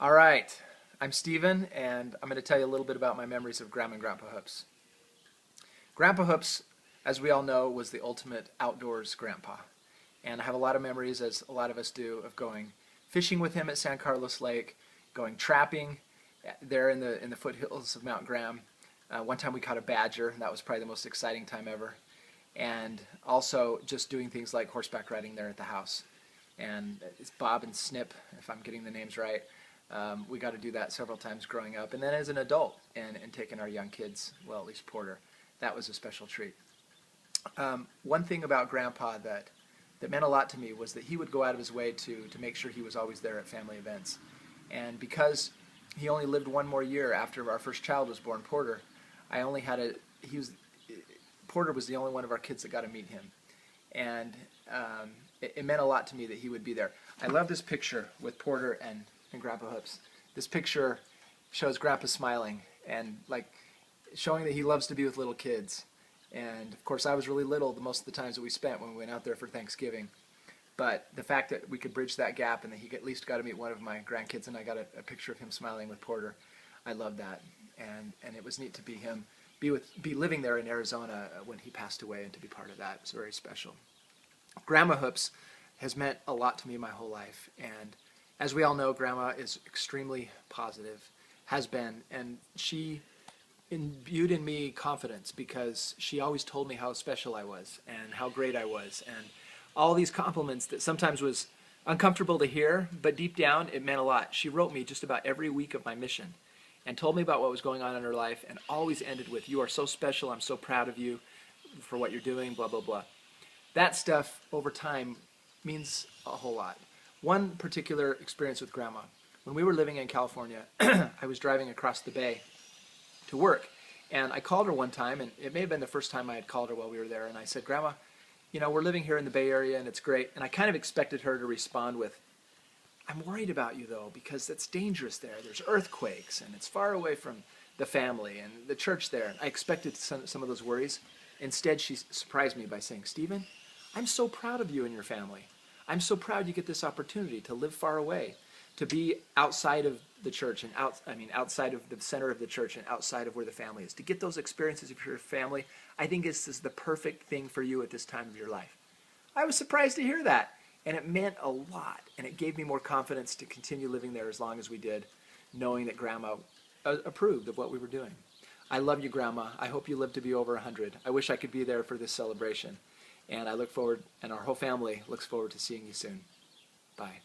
All right, I'm Steven, and I'm going to tell you a little bit about my memories of Grandma and Grandpa Hoops. Grandpa Hoops, as we all know, was the ultimate outdoors grandpa. And I have a lot of memories, as a lot of us do, of going fishing with him at San Carlos Lake, going trapping there in the foothills of Mount Graham. One time we caught a badger, and that was probably the most exciting time ever. And also just doing things like horseback riding there at the house. And it's Bob and Snip, if I'm getting the names right. We got to do that several times growing up. And then as an adult and taking our young kids, well, at least Porter, that was a special treat. One thing about Grandpa that meant a lot to me was that he would go out of his way to make sure he was always there at family events. And because he only lived one more year after our first child was born, Porter, Porter was the only one of our kids that got to meet him. And it meant a lot to me that he would be there. I love this picture with Porter and Grandpa Hoops. This picture shows Grandpa smiling and like showing that he loves to be with little kids. And of course I was really little the most of the times that we spent when we went out there for Thanksgiving. But the fact that we could bridge that gap and that he at least got to meet one of my grandkids and I got a picture of him smiling with Porter, I love that. And it was neat to be living there in Arizona when he passed away and to be part of that. It was very special. Grandma Hoops has meant a lot to me my whole life, and as we all know, Grandma is extremely positive, has been, and she imbued in me confidence because she always told me how special I was and how great I was, and all these compliments that sometimes was uncomfortable to hear, but deep down it meant a lot. She wrote me just about every week of my mission and told me about what was going on in her life and always ended with, "You are so special, I'm so proud of you for what you're doing, blah, blah, blah." That stuff over time means a whole lot. One particular experience with Grandma, when we were living in California, I was driving across the bay to work, and I called her one time, and it may have been the first time I had called her while we were there, and I said, "Grandma, we're living here in the Bay Area, and it's great," and I kind of expected her to respond with, "I'm worried about you, though, because it's dangerous there. There's earthquakes, and it's far away from the family and the church there." I expected some of those worries. Instead, she surprised me by saying, "Stephen, I'm so proud of you and your family. I'm so proud you get this opportunity to live far away, to be outside of the church and outside of the center of the church and outside of where the family is. To get those experiences with your family, I think this is the perfect thing for you at this time of your life." I was surprised to hear that, and it meant a lot, and it gave me more confidence to continue living there as long as we did, knowing that Grandma approved of what we were doing. I love you, Grandma. I hope you live to be over 100. I wish I could be there for this celebration. And I look forward, and our whole family looks forward to seeing you soon. Bye.